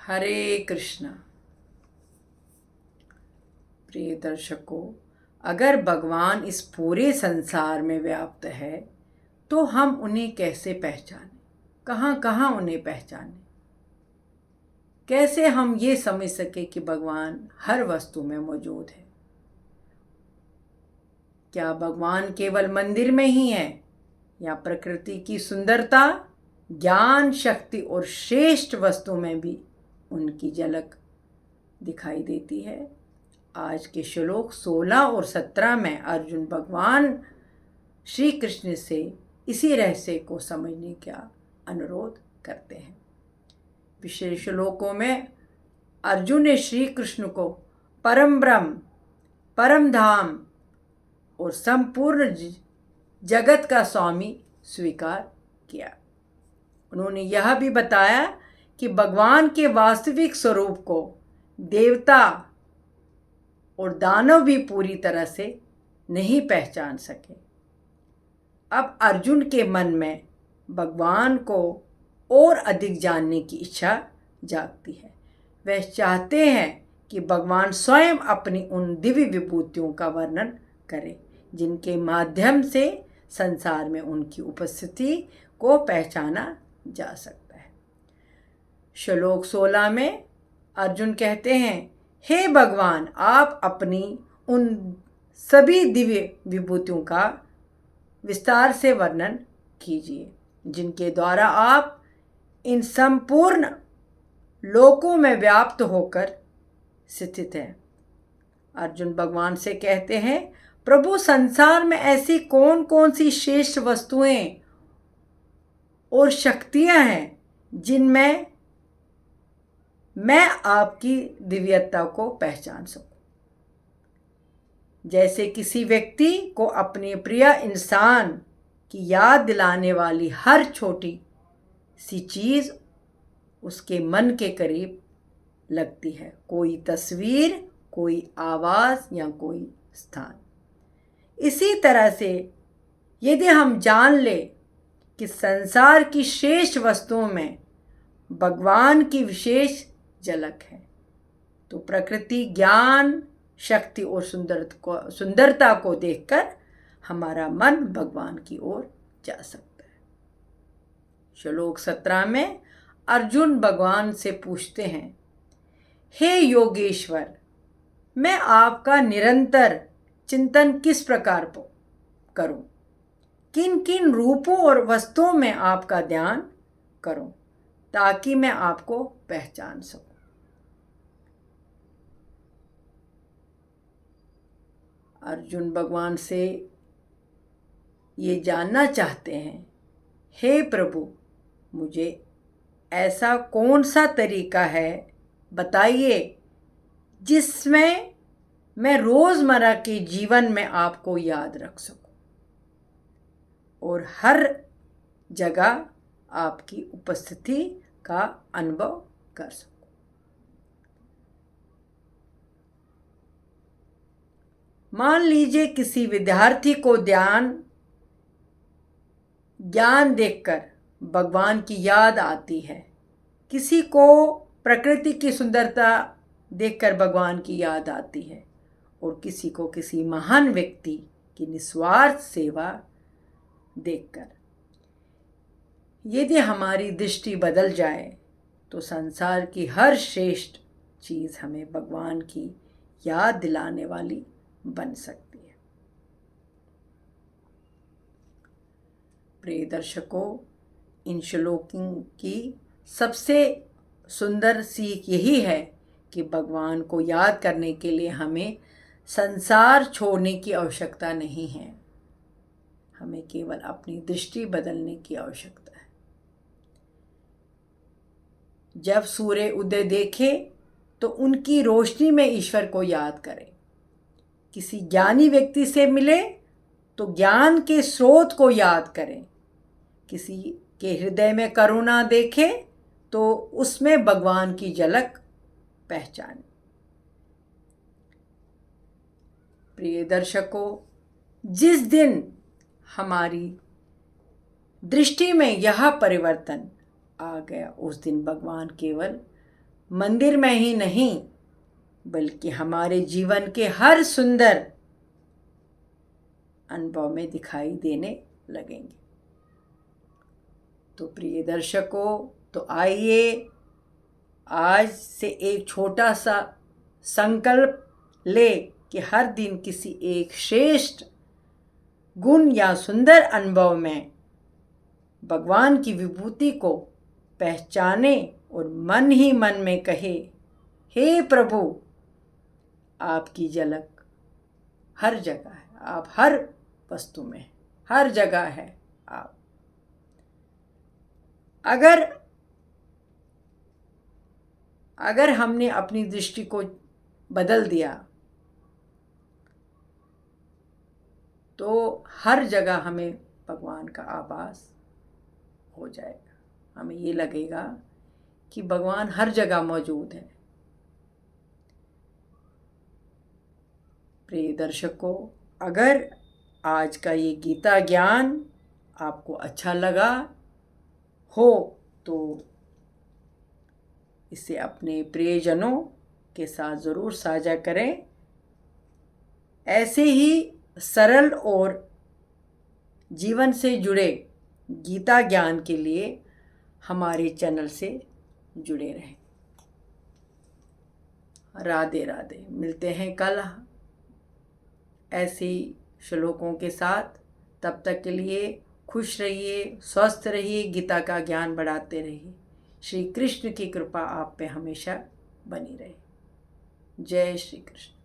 हरे कृष्णा। प्रिय दर्शकों, अगर भगवान इस पूरे संसार में व्याप्त है तो हम उन्हें कैसे पहचानें, कहाँ कहाँ उन्हें पहचानें? कैसे हम ये समझ सके कि भगवान हर वस्तु में मौजूद है? क्या भगवान केवल मंदिर में ही है या प्रकृति की सुंदरता, ज्ञान, शक्ति और श्रेष्ठ वस्तु में भी उनकी झलक दिखाई देती है? आज के श्लोक 16 और 17 में अर्जुन भगवान श्री कृष्ण से इसी रहस्य को समझने का अनुरोध करते हैं। पिछले श्लोकों में अर्जुन ने श्री कृष्ण को परम ब्रह्म, परम धाम और संपूर्ण जगत का स्वामी स्वीकार किया। उन्होंने यह भी बताया कि भगवान के वास्तविक स्वरूप को देवता और दानव भी पूरी तरह से नहीं पहचान सके। अब अर्जुन के मन में भगवान को और अधिक जानने की इच्छा जागती है। वे चाहते हैं कि भगवान स्वयं अपनी उन दिव्य विभूतियों का वर्णन करें जिनके माध्यम से संसार में उनकी उपस्थिति को पहचाना जा सकता है। श्लोक 16 में अर्जुन कहते हैं, हे भगवान, आप अपनी उन सभी दिव्य विभूतियों का विस्तार से वर्णन कीजिए जिनके द्वारा आप इन संपूर्ण लोकों में व्याप्त होकर स्थित हैं। अर्जुन भगवान से कहते हैं, प्रभु, संसार में ऐसी कौन कौन सी श्रेष्ठ वस्तुएं और शक्तियां हैं जिनमें मैं आपकी दिव्यता को पहचान सकूं? जैसे किसी व्यक्ति को अपने प्रिय इंसान की याद दिलाने वाली हर छोटी सी चीज़ उसके मन के करीब लगती है, कोई तस्वीर, कोई आवाज़ या कोई स्थान। इसी तरह से यदि हम जान ले कि संसार की श्रेष्ठ वस्तुओं में भगवान की विशेष झलक है तो प्रकृति, ज्ञान, शक्ति और सुंदरता को देखकर हमारा मन भगवान की ओर जा सकता है। श्लोक 17 में अर्जुन भगवान से पूछते हैं, हे योगेश्वर, मैं आपका निरंतर चिंतन किस प्रकार करूं? किन किन रूपों और वस्तुओं में आपका ध्यान करूं ताकि मैं आपको पहचान सकूं? अर्जुन भगवान से ये जानना चाहते हैं, हे प्रभु, मुझे ऐसा कौन सा तरीका है बताइए जिसमें मैं रोज़मर्रा के जीवन में आपको याद रख सकूं और हर जगह आपकी उपस्थिति का अनुभव कर सकूं। मान लीजिए किसी विद्यार्थी को ज्ञान देखकर भगवान की याद आती है, किसी को प्रकृति की सुंदरता देखकर भगवान की याद आती है और किसी को किसी महान व्यक्ति की निस्वार्थ सेवा देखकर। यदि हमारी दृष्टि बदल जाए तो संसार की हर श्रेष्ठ चीज़ हमें भगवान की याद दिलाने वाली बन सकती है। प्रिय दर्शकों, इन श्लोकों की सबसे सुंदर सीख यही है कि भगवान को याद करने के लिए हमें संसार छोड़ने की आवश्यकता नहीं है, हमें केवल अपनी दृष्टि बदलने की आवश्यकता है। जब सूर्य उदय देखे तो उनकी रोशनी में ईश्वर को याद करें। किसी ज्ञानी व्यक्ति से मिले तो ज्ञान के स्रोत को याद करें। किसी के हृदय में करुणा देखे तो उसमें भगवान की झलक पहचाने। प्रिय दर्शकों, जिस दिन हमारी दृष्टि में यह परिवर्तन आ गया उस दिन भगवान केवल मंदिर में ही नहीं बल्कि हमारे जीवन के हर सुंदर अनुभव में दिखाई देने लगेंगे। तो प्रिय दर्शकों, तो आइए आज से एक छोटा सा संकल्प ले कि हर दिन किसी एक श्रेष्ठ गुण या सुंदर अनुभव में भगवान की विभूति को पहचाने और मन ही मन में कहे, हे प्रभु, आपकी झलक हर जगह है, आप हर वस्तु में, हर जगह है आप। अगर हमने अपनी दृष्टि को बदल दिया तो हर जगह हमें भगवान का आभास हो जाएगा। हमें ये लगेगा कि भगवान हर जगह मौजूद है। प्रिय दर्शकों, अगर आज का ये गीता ज्ञान आपको अच्छा लगा हो तो इसे अपने प्रियजनों के साथ ज़रूर साझा करें। ऐसे ही सरल और जीवन से जुड़े गीता ज्ञान के लिए हमारे चैनल से जुड़े रहें। राधे राधे। मिलते हैं कल ऐसे श्लोकों के साथ। तब तक के लिए खुश रहिए, स्वस्थ रहिए, गीता का ज्ञान बढ़ाते रहिए। श्री कृष्ण की कृपा आप पे हमेशा बनी रहे। जय श्री कृष्ण।